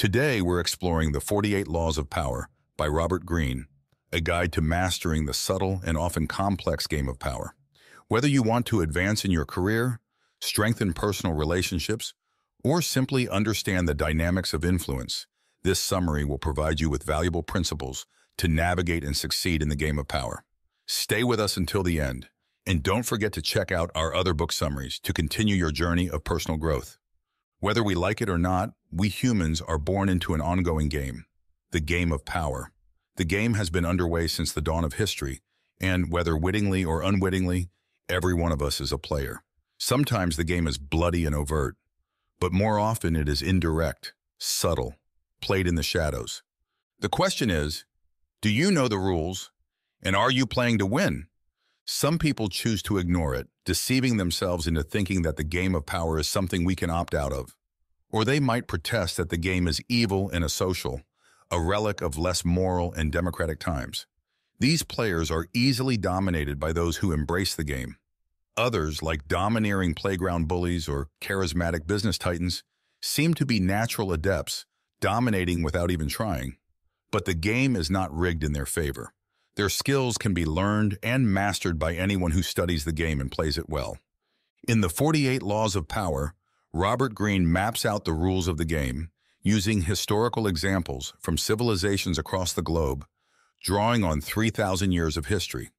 Today, we're exploring The 48 Laws of Power by Robert Greene, a guide to mastering the subtle and often complex game of power. Whether you want to advance in your career, strengthen personal relationships, or simply understand the dynamics of influence, this summary will provide you with valuable principles to navigate and succeed in the game of power. Stay with us until the end, and don't forget to check out our other book summaries to continue your journey of personal growth. Whether we like it or not, we humans are born into an ongoing game, the game of power. The game has been underway since the dawn of history, and whether wittingly or unwittingly, every one of us is a player. Sometimes the game is bloody and overt, but more often it is indirect, subtle, played in the shadows. The question is, do you know the rules, and are you playing to win? Some people choose to ignore it, deceiving themselves into thinking that the game of power is something we can opt out of. Or they might protest that the game is evil and asocial, a relic of less moral and democratic times. These players are easily dominated by those who embrace the game. Others, like domineering playground bullies or charismatic business titans, seem to be natural adepts, dominating without even trying. But the game is not rigged in their favor. Their skills can be learned and mastered by anyone who studies the game and plays it well. In The 48 Laws of Power, Robert Greene maps out the rules of the game, using historical examples from civilizations across the globe, drawing on 3,000 years of history.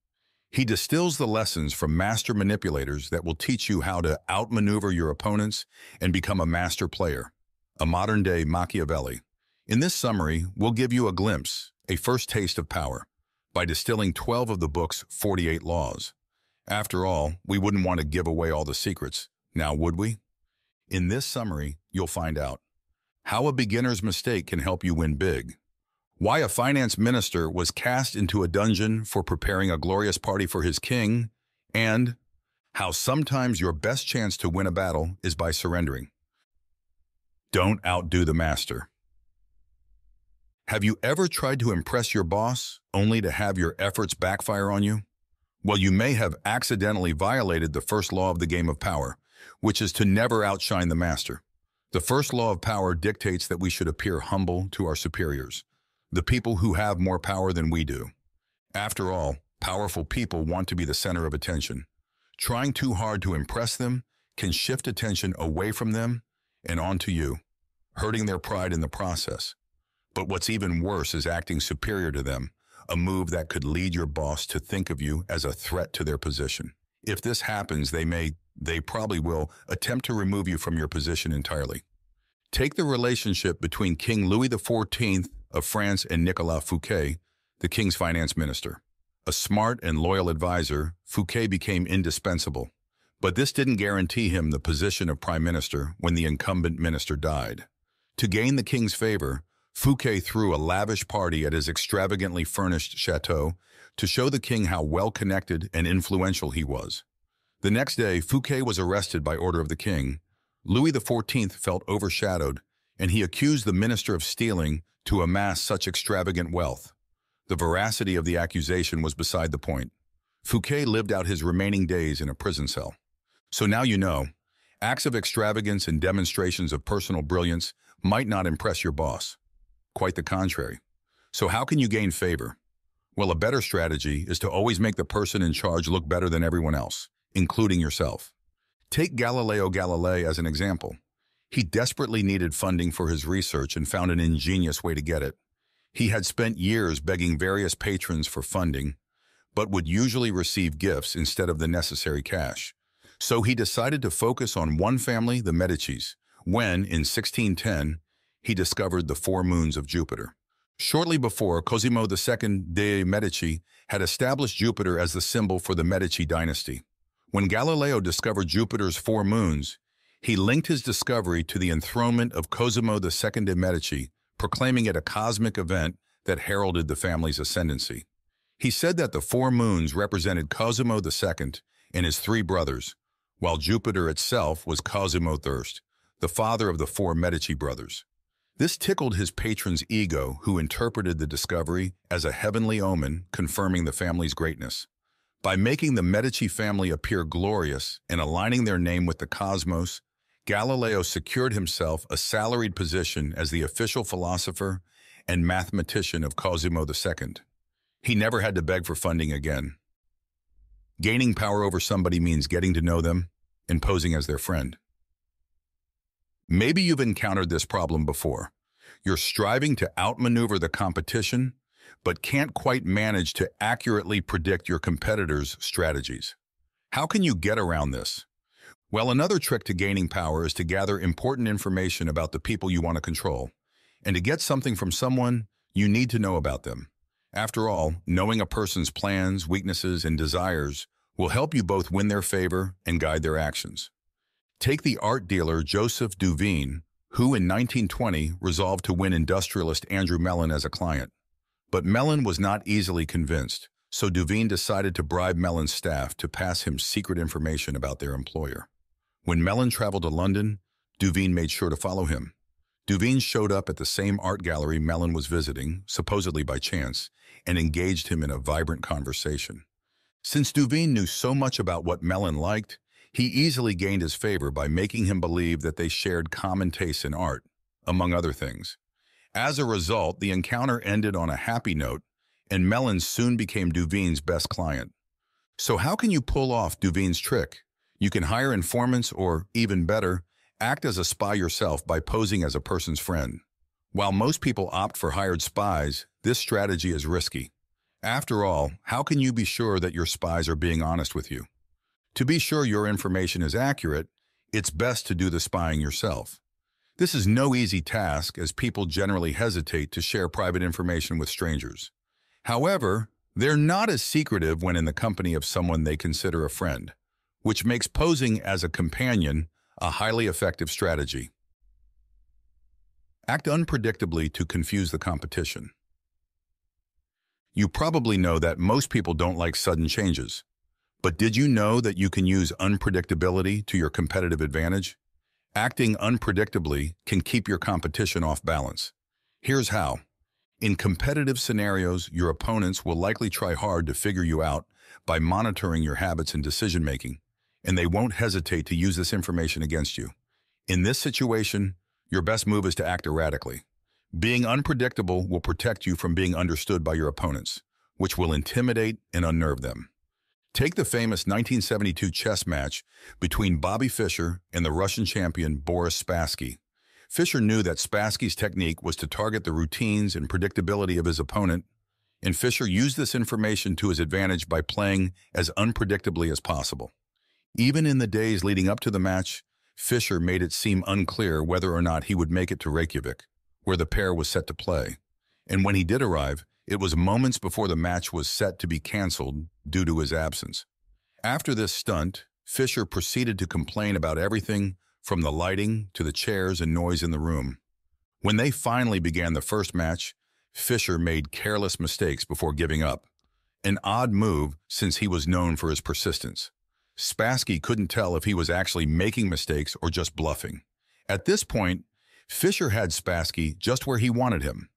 He distills the lessons from master manipulators that will teach you how to outmaneuver your opponents and become a master player, a modern-day Machiavelli. In this summary, we'll give you a glimpse, a first taste of power, by distilling 12 of the book's 48 laws. After all, we wouldn't want to give away all the secrets, now would we? In this summary, you'll find out how a beginner's mistake can help you win big, why a finance minister was cast into a dungeon for preparing a glorious party for his king, and how sometimes your best chance to win a battle is by surrendering. Don't outdo the master. Have you ever tried to impress your boss only to have your efforts backfire on you? Well, you may have accidentally violated the first law of the game of power, which is to never outshine the master. The first law of power dictates that we should appear humble to our superiors, the people who have more power than we do. After all, powerful people want to be the center of attention. Trying too hard to impress them can shift attention away from them and onto you, hurting their pride in the process. But what's even worse is acting superior to them, a move that could lead your boss to think of you as a threat to their position. If this happens, they probably will attempt to remove you from your position entirely. Take the relationship between King Louis XIV of France and Nicolas Fouquet, the king's finance minister. A smart and loyal advisor, Fouquet became indispensable. But this didn't guarantee him the position of prime minister when the incumbent minister died. To gain the king's favor, Fouquet threw a lavish party at his extravagantly furnished chateau to show the king how well-connected and influential he was. The next day, Fouquet was arrested by order of the king. Louis XIV felt overshadowed, and he accused the minister of stealing to amass such extravagant wealth. The veracity of the accusation was beside the point. Fouquet lived out his remaining days in a prison cell. So now you know, acts of extravagance and demonstrations of personal brilliance might not impress your boss. Quite the contrary. So how can you gain favor? Well, a better strategy is to always make the person in charge look better than everyone else, including yourself. Take Galileo Galilei as an example. He desperately needed funding for his research and found an ingenious way to get it. He had spent years begging various patrons for funding, but would usually receive gifts instead of the necessary cash. So he decided to focus on one family, the Medicis, when, in 1610, he discovered the 4 moons of Jupiter. Shortly before, Cosimo II de' Medici had established Jupiter as the symbol for the Medici dynasty. When Galileo discovered Jupiter's 4 moons, he linked his discovery to the enthronement of Cosimo II de' Medici, proclaiming it a cosmic event that heralded the family's ascendancy. He said that the 4 moons represented Cosimo II and his 3 brothers, while Jupiter itself was Cosimo III, the father of the 4 Medici brothers. This tickled his patron's ego, who interpreted the discovery as a heavenly omen confirming the family's greatness. By making the Medici family appear glorious and aligning their name with the cosmos, Galileo secured himself a salaried position as the official philosopher and mathematician of Cosimo II. He never had to beg for funding again. Gaining power over somebody means getting to know them and posing as their friend. Maybe you've encountered this problem before. You're striving to outmaneuver the competition, but can't quite manage to accurately predict your competitors' strategies. How can you get around this? Well, another trick to gaining power is to gather important information about the people you want to control. And to get something from someone, you need to know about them. After all, knowing a person's plans, weaknesses, and desires will help you both win their favor and guide their actions. Take the art dealer Joseph Duveen, who in 1920 resolved to win industrialist Andrew Mellon as a client. But Mellon was not easily convinced, so Duveen decided to bribe Mellon's staff to pass him secret information about their employer. When Mellon traveled to London, Duveen made sure to follow him. Duveen showed up at the same art gallery Mellon was visiting, supposedly by chance, and engaged him in a vibrant conversation. Since Duveen knew so much about what Mellon liked, he easily gained his favor by making him believe that they shared common tastes in art, among other things. As a result, the encounter ended on a happy note, and Mellon soon became Duveen's best client. So how can you pull off Duveen's trick? You can hire informants or, even better, act as a spy yourself by posing as a person's friend. While most people opt for hired spies, this strategy is risky. After all, how can you be sure that your spies are being honest with you? To be sure your information is accurate, it's best to do the spying yourself. This is no easy task, as people generally hesitate to share private information with strangers. However, they're not as secretive when in the company of someone they consider a friend, which makes posing as a companion a highly effective strategy. Act unpredictably to confuse the competition. You probably know that most people don't like sudden changes. But did you know that you can use unpredictability to your competitive advantage? Acting unpredictably can keep your competition off balance. Here's how. In competitive scenarios, your opponents will likely try hard to figure you out by monitoring your habits and decision-making, and they won't hesitate to use this information against you. In this situation, your best move is to act erratically. Being unpredictable will protect you from being understood by your opponents, which will intimidate and unnerve them. Take the famous 1972 chess match between Bobby Fischer and the Russian champion Boris Spassky. Fischer knew that Spassky's technique was to target the routines and predictability of his opponent, and Fischer used this information to his advantage by playing as unpredictably as possible. Even in the days leading up to the match, Fischer made it seem unclear whether or not he would make it to Reykjavik, where the pair was set to play. And when he did arrive, it was moments before the match was set to be canceled due to his absence. After this stunt, Fischer proceeded to complain about everything from the lighting to the chairs and noise in the room. When they finally began the first match, Fischer made careless mistakes before giving up. An odd move since he was known for his persistence. Spassky couldn't tell if he was actually making mistakes or just bluffing. At this point, Fischer had Spassky just where he wanted him.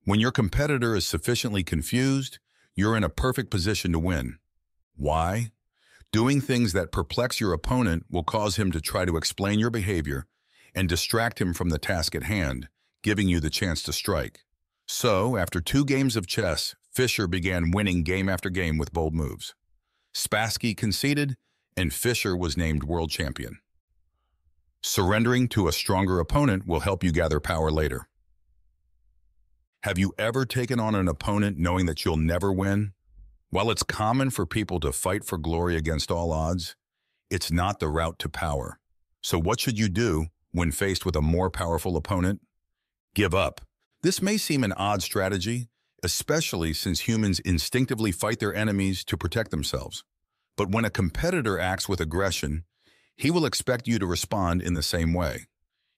When your competitor is sufficiently confused, you're in a perfect position to win. Why? Doing things that perplex your opponent will cause him to try to explain your behavior and distract him from the task at hand, giving you the chance to strike. So, after 2 games of chess, Fischer began winning game after game with bold moves. Spassky conceded, and Fischer was named world champion. Surrendering to a stronger opponent will help you gather power later. Have you ever taken on an opponent knowing that you'll never win? While it's common for people to fight for glory against all odds, it's not the route to power. So what should you do when faced with a more powerful opponent? Give up. This may seem an odd strategy, especially since humans instinctively fight their enemies to protect themselves. But when a competitor acts with aggression, he will expect you to respond in the same way.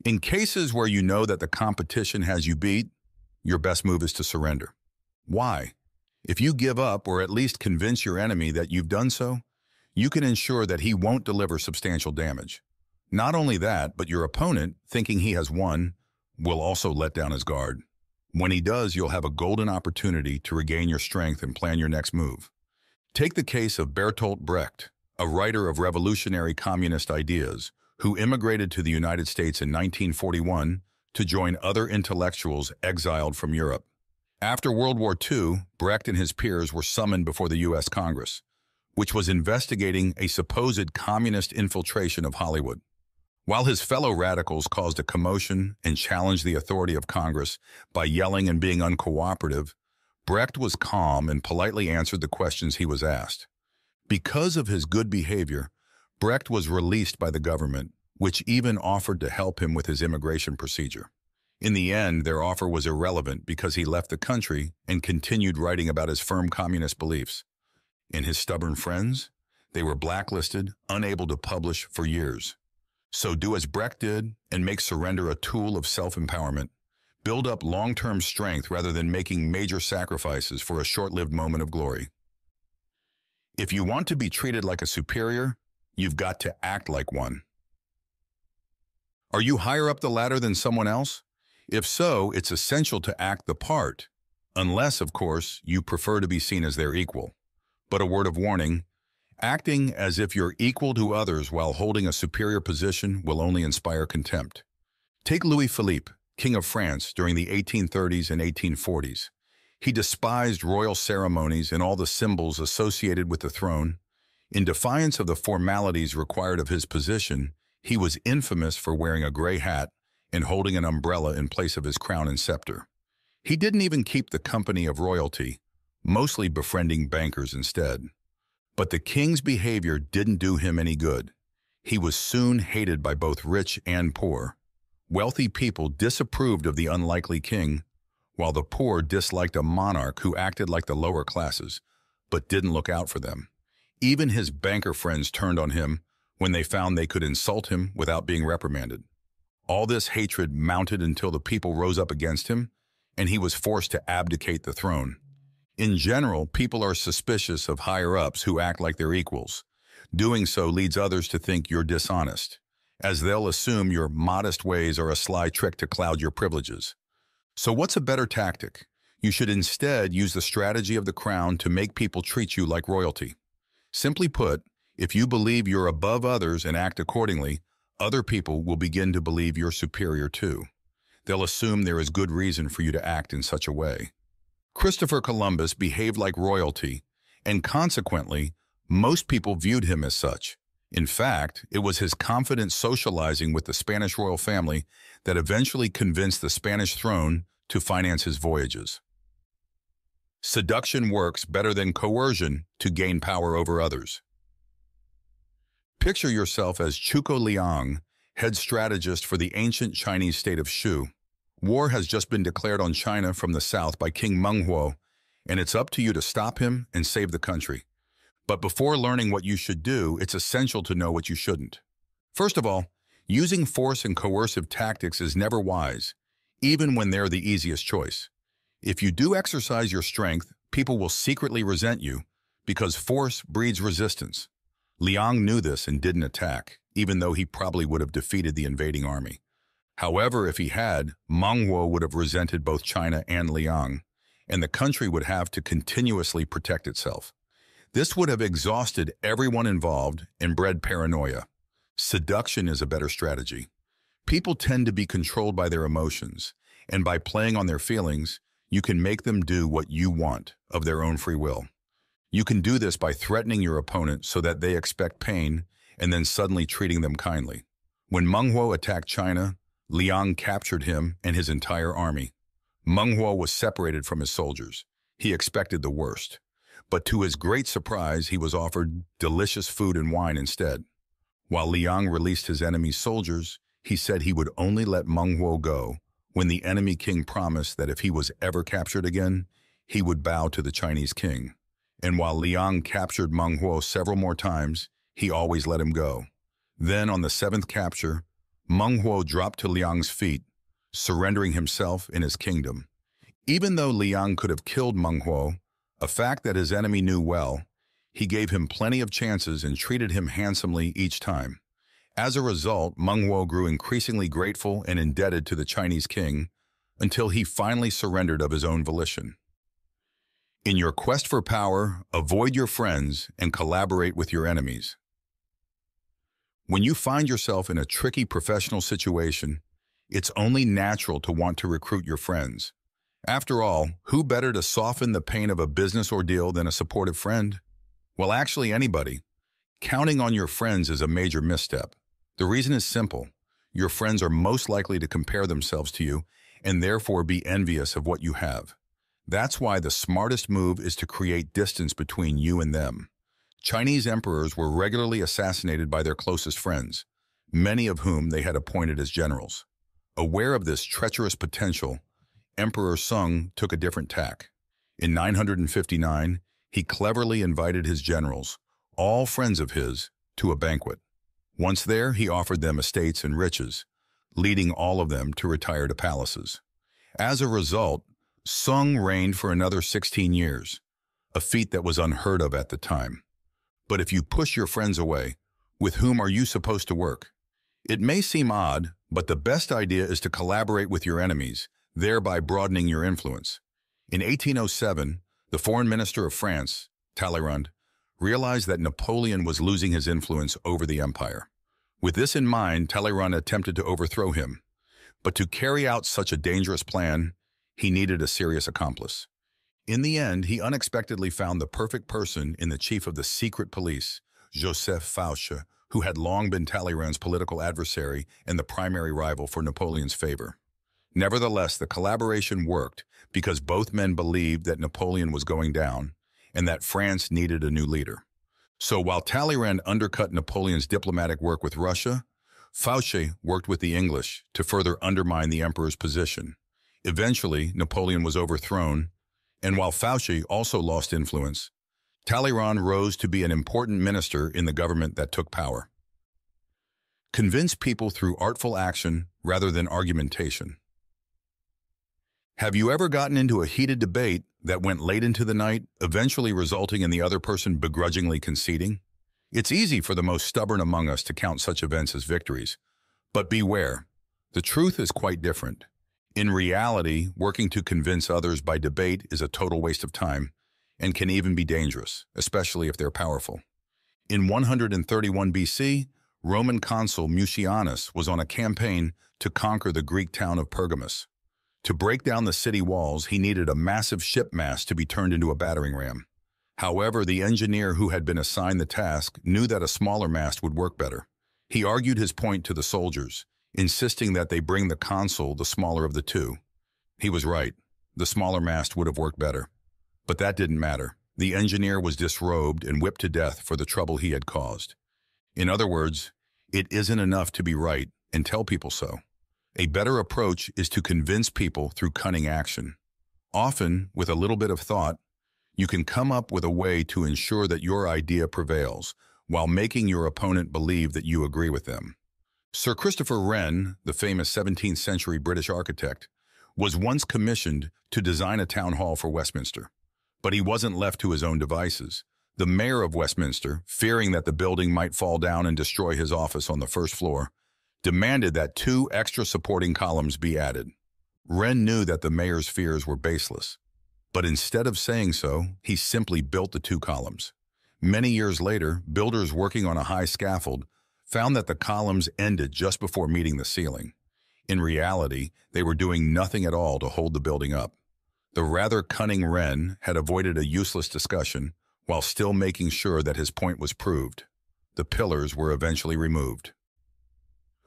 In cases where you know that the competition has you beat, your best move is to surrender. Why? If you give up or at least convince your enemy that you've done so, you can ensure that he won't deliver substantial damage. Not only that, but your opponent, thinking he has won, will also let down his guard. When he does, you'll have a golden opportunity to regain your strength and plan your next move. Take the case of Bertolt Brecht, a writer of revolutionary communist ideas, who immigrated to the United States in 1941 to join other intellectuals exiled from Europe. After World War II, Brecht and his peers were summoned before the U.S. Congress, which was investigating a supposed communist infiltration of Hollywood. While his fellow radicals caused a commotion and challenged the authority of Congress by yelling and being uncooperative, Brecht was calm and politely answered the questions he was asked. Because of his good behavior, Brecht was released by the government, which even offered to help him with his immigration procedure. In the end, their offer was irrelevant because he left the country and continued writing about his firm communist beliefs. And his stubborn friends? They were blacklisted, unable to publish for years. So do as Brecht did and make surrender a tool of self-empowerment. Build up long-term strength rather than making major sacrifices for a short-lived moment of glory. If you want to be treated like a superior, you've got to act like one. Are you higher up the ladder than someone else? If so, it's essential to act the part, unless, of course, you prefer to be seen as their equal. But a word of warning, acting as if you're equal to others while holding a superior position will only inspire contempt. Take Louis Philippe, King of France during the 1830s and 1840s. He despised royal ceremonies and all the symbols associated with the throne. In defiance of the formalities required of his position, he was infamous for wearing a gray hat and holding an umbrella in place of his crown and scepter. He didn't even keep the company of royalty, mostly befriending bankers instead. But the king's behavior didn't do him any good. He was soon hated by both rich and poor. Wealthy people disapproved of the unlikely king, while the poor disliked a monarch who acted like the lower classes, but didn't look out for them. Even his banker friends turned on him when they found they could insult him without being reprimanded. All this hatred mounted until the people rose up against him, and he was forced to abdicate the throne. In general, people are suspicious of higher-ups who act like they're equals. Doing so leads others to think you're dishonest, as they'll assume your modest ways are a sly trick to cloud your privileges. So what's a better tactic? You should instead use the strategy of the crown to make people treat you like royalty. Simply put, if you believe you're above others and act accordingly, other people will begin to believe you're superior too. They'll assume there is good reason for you to act in such a way. Christopher Columbus behaved like royalty, and consequently, most people viewed him as such. In fact, it was his confident socializing with the Spanish royal family that eventually convinced the Spanish throne to finance his voyages. Seduction works better than coercion to gain power over others. Picture yourself as Zhuge Liang, head strategist for the ancient Chinese state of Shu. War has just been declared on China from the south by King Menghuo, and it's up to you to stop him and save the country. But before learning what you should do, it's essential to know what you shouldn't. First of all, using force and coercive tactics is never wise, even when they're the easiest choice. If you do exercise your strength, people will secretly resent you, because force breeds resistance. Liang knew this and didn't attack, even though he probably would have defeated the invading army. However, if he had, Menghuo would have resented both China and Liang, and the country would have to continuously protect itself. This would have exhausted everyone involved and bred paranoia. Seduction is a better strategy. People tend to be controlled by their emotions, and by playing on their feelings, you can make them do what you want of their own free will. You can do this by threatening your opponent so that they expect pain and then suddenly treating them kindly. When Menghuo attacked China, Liang captured him and his entire army. Menghuo was separated from his soldiers. He expected the worst. But to his great surprise, he was offered delicious food and wine instead. While Liang released his enemy's soldiers, he said he would only let Menghuo go when the enemy king promised that if he was ever captured again, he would bow to the Chinese king. And while Liang captured Menghuo several more times, he always let him go. Then, on the seventh capture, Menghuo dropped to Liang's feet, surrendering himself and his kingdom. Even though Liang could have killed Menghuo, a fact that his enemy knew well, he gave him plenty of chances and treated him handsomely each time. As a result, Menghuo grew increasingly grateful and indebted to the Chinese king until he finally surrendered of his own volition. In your quest for power, avoid your friends and collaborate with your enemies. When you find yourself in a tricky professional situation, it's only natural to want to recruit your friends. After all, who better to soften the pain of a business ordeal than a supportive friend? Well, actually anybody. Counting on your friends is a major misstep. The reason is simple. Your friends are most likely to compare themselves to you and therefore be envious of what you have. That's why the smartest move is to create distance between you and them. Chinese emperors were regularly assassinated by their closest friends, many of whom they had appointed as generals. Aware of this treacherous potential, Emperor Sung took a different tack. In 959, he cleverly invited his generals, all friends of his, to a banquet. Once there, he offered them estates and riches, leading all of them to retire to palaces. As a result, Sung reigned for another 16 years, a feat that was unheard of at the time. But if you push your friends away, with whom are you supposed to work? It may seem odd, but the best idea is to collaborate with your enemies, thereby broadening your influence. In 1807, the foreign minister of France, Talleyrand, realized that Napoleon was losing his influence over the empire. With this in mind, Talleyrand attempted to overthrow him. But to carry out such a dangerous plan, he needed a serious accomplice. In the end, he unexpectedly found the perfect person in the chief of the secret police, Joseph Fouché, who had long been Talleyrand's political adversary and the primary rival for Napoleon's favor. Nevertheless, the collaboration worked because both men believed that Napoleon was going down and that France needed a new leader. So while Talleyrand undercut Napoleon's diplomatic work with Russia, Fouché worked with the English to further undermine the emperor's position. Eventually, Napoleon was overthrown, and while Fouché also lost influence, Talleyrand rose to be an important minister in the government that took power. Convince people through artful action rather than argumentation. Have you ever gotten into a heated debate that went late into the night, eventually resulting in the other person begrudgingly conceding? It's easy for the most stubborn among us to count such events as victories. But beware, the truth is quite different. In reality, working to convince others by debate is a total waste of time and can even be dangerous, especially if they're powerful. In 131 BC, Roman consul Mucianus was on a campaign to conquer the Greek town of Pergamus. To break down the city walls, he needed a massive ship mast to be turned into a battering ram. However, the engineer who had been assigned the task knew that a smaller mast would work better. He argued his point to the soldiers, insisting that they bring the consul the smaller of the two. He was right. The smaller mast would have worked better. But that didn't matter. The engineer was disrobed and whipped to death for the trouble he had caused. In other words, it isn't enough to be right and tell people so. A better approach is to convince people through cunning action. Often, with a little bit of thought, you can come up with a way to ensure that your idea prevails while making your opponent believe that you agree with them. Sir Christopher Wren, the famous 17th century British architect, was once commissioned to design a town hall for Westminster. But he wasn't left to his own devices. The mayor of Westminster, fearing that the building might fall down and destroy his office on the first floor, demanded that 2 extra supporting columns be added. Wren knew that the mayor's fears were baseless, but instead of saying so, he simply built the 2 columns. Many years later, builders working on a high scaffold found that the columns ended just before meeting the ceiling. In reality, they were doing nothing at all to hold the building up. The rather cunning Wren had avoided a useless discussion while still making sure that his point was proved. The pillars were eventually removed.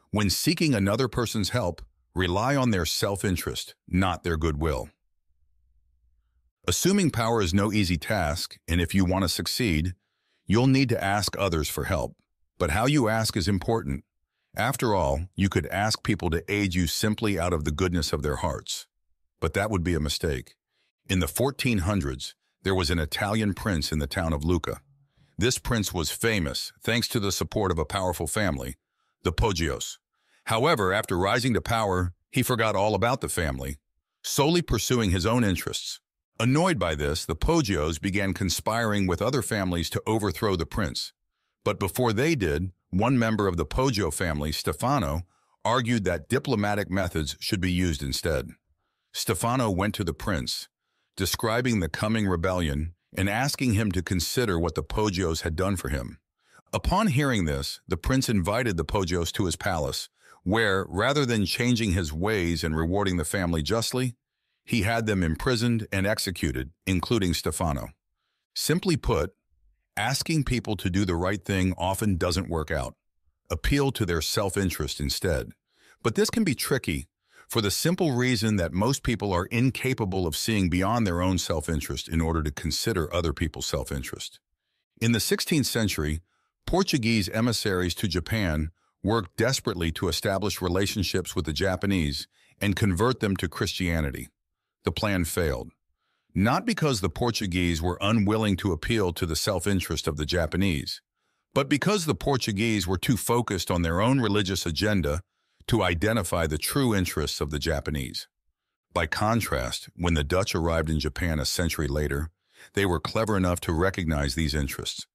When seeking another person's help, rely on their self-interest, not their goodwill. Assuming power is no easy task, and if you want to succeed, you'll need to ask others for help. But how you ask is important. After all, you could ask people to aid you simply out of the goodness of their hearts. But that would be a mistake. In the 1400s, there was an Italian prince in the town of Lucca. This prince was famous thanks to the support of a powerful family, the Poggios. However, after rising to power, he forgot all about the family, solely pursuing his own interests. Annoyed by this, the Poggios began conspiring with other families to overthrow the prince. But before they did, one member of the Poggio family, Stefano, argued that diplomatic methods should be used instead. Stefano went to the prince, describing the coming rebellion and asking him to consider what the Poggios had done for him. Upon hearing this, the prince invited the Pojos to his palace, where, rather than changing his ways and rewarding the family justly, he had them imprisoned and executed, including Stefano. Simply put, asking people to do the right thing often doesn't work out. Appeal to their self-interest instead. But this can be tricky, for the simple reason that most people are incapable of seeing beyond their own self-interest in order to consider other people's self-interest. In the 16th century, Portuguese emissaries to Japan worked desperately to establish relationships with the Japanese and convert them to Christianity. The plan failed. Not because the Portuguese were unwilling to appeal to the self-interest of the Japanese, but because the Portuguese were too focused on their own religious agenda to identify the true interests of the Japanese. By contrast, when the Dutch arrived in Japan a century later, they were clever enough to recognize these interests.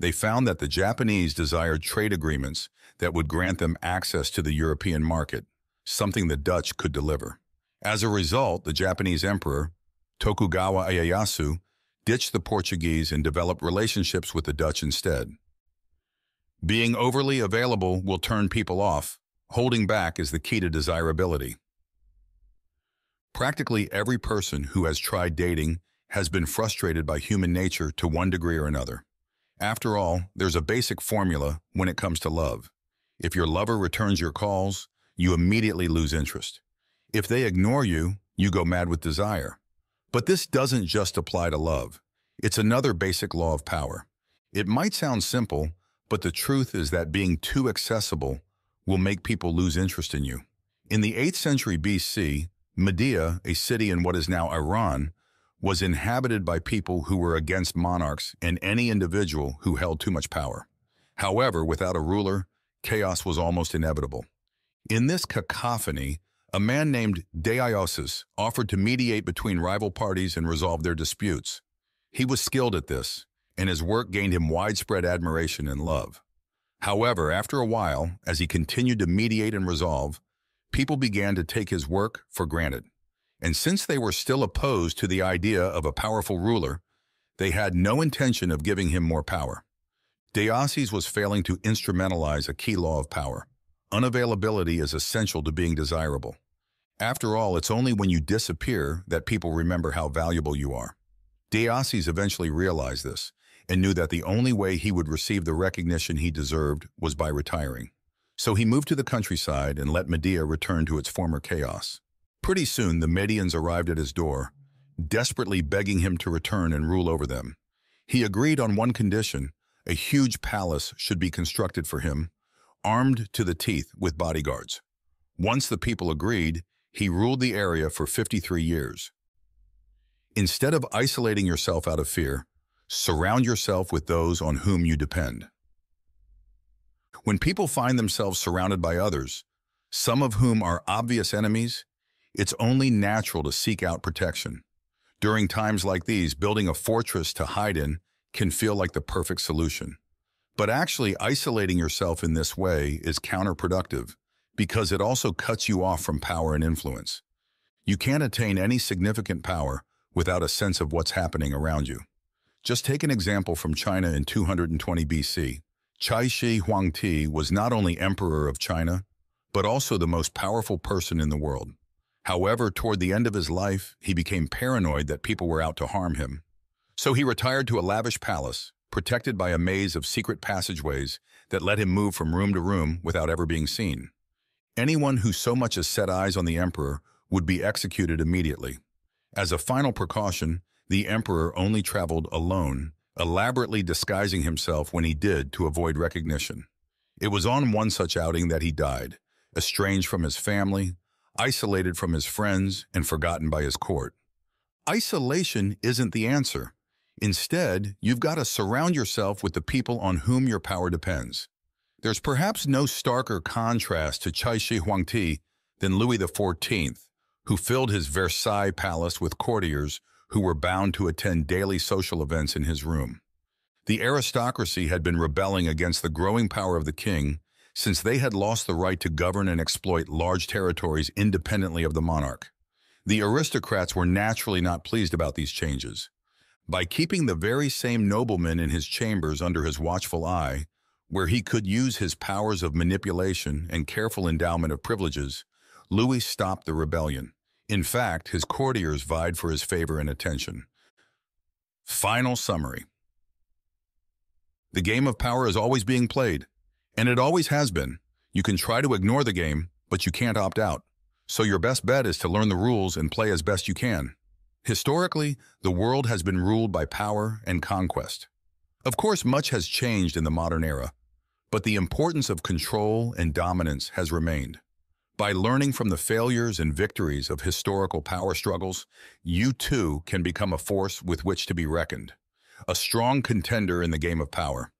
They found that the Japanese desired trade agreements that would grant them access to the European market, something the Dutch could deliver. As a result, the Japanese emperor, Tokugawa Ieyasu, ditched the Portuguese and developed relationships with the Dutch instead. Being overly available will turn people off. Holding back is the key to desirability. Practically every person who has tried dating has been frustrated by human nature to one degree or another. After all, there's a basic formula when it comes to love. If your lover returns your calls, you immediately lose interest. If they ignore you, you go mad with desire. But this doesn't just apply to love. It's another basic law of power. It might sound simple, but the truth is that being too accessible will make people lose interest in you. In the 8th century BC, Media, a city in what is now Iran, was inhabited by people who were against monarchs and any individual who held too much power. However, without a ruler, chaos was almost inevitable. In this cacophony, a man named Deiosis offered to mediate between rival parties and resolve their disputes. He was skilled at this, and his work gained him widespread admiration and love. However, after a while, as he continued to mediate and resolve, people began to take his work for granted. And since they were still opposed to the idea of a powerful ruler, they had no intention of giving him more power. Deiosis was failing to instrumentalize a key law of power. Unavailability is essential to being desirable. After all, it's only when you disappear that people remember how valuable you are. Deiosis eventually realized this and knew that the only way he would receive the recognition he deserved was by retiring. So he moved to the countryside and let Media return to its former chaos. Pretty soon, the Medians arrived at his door, desperately begging him to return and rule over them. He agreed on one condition: a huge palace should be constructed for him, armed to the teeth with bodyguards. Once the people agreed, he ruled the area for 53 years. Instead of isolating yourself out of fear, surround yourself with those on whom you depend. When people find themselves surrounded by others, some of whom are obvious enemies, it's only natural to seek out protection. During times like these, building a fortress to hide in can feel like the perfect solution. But actually, isolating yourself in this way is counterproductive because it also cuts you off from power and influence. You can't attain any significant power without a sense of what's happening around you. Just take an example from China in 220 BC. Cai Shi Huangdi was not only emperor of China, but also the most powerful person in the world. However, toward the end of his life, he became paranoid that people were out to harm him. So he retired to a lavish palace, protected by a maze of secret passageways that let him move from room to room without ever being seen. Anyone who so much as set eyes on the emperor would be executed immediately. As a final precaution, the emperor only traveled alone, elaborately disguising himself when he did to avoid recognition. It was on one such outing that he died, estranged from his family, isolated from his friends, and forgotten by his court. Isolation isn't the answer. Instead, you've got to surround yourself with the people on whom your power depends. There's perhaps no starker contrast to Cai Shi Huangdi than Louis XIV, who filled his Versailles palace with courtiers who were bound to attend daily social events in his room. The aristocracy had been rebelling against the growing power of the king since they had lost the right to govern and exploit large territories independently of the monarch. The aristocrats were naturally not pleased about these changes. By keeping the very same nobleman in his chambers under his watchful eye, Where he could use his powers of manipulation and careful endowment of privileges, Louis stopped the rebellion. In fact, his courtiers vied for his favor and attention. Final summary. The game of power is always being played, and it always has been. You can try to ignore the game, but you can't opt out. So your best bet is to learn the rules and play as best you can. Historically, the world has been ruled by power and conquest. Of course, much has changed in the modern era, but the importance of control and dominance has remained. By learning from the failures and victories of historical power struggles, you too can become a force with which to be reckoned, a strong contender in the game of power.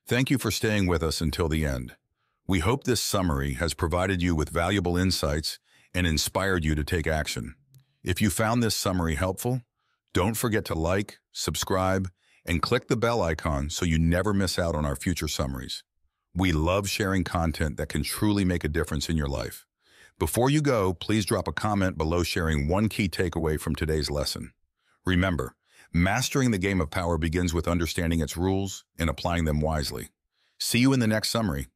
Thank you for staying with us until the end. We hope this summary has provided you with valuable insights and inspired you to take action. If you found this summary helpful, don't forget to like, subscribe, and click the bell icon so you never miss out on our future summaries. We love sharing content that can truly make a difference in your life. Before you go, please drop a comment below sharing one key takeaway from today's lesson. Remember, mastering the game of power begins with understanding its rules and applying them wisely. See you in the next summary.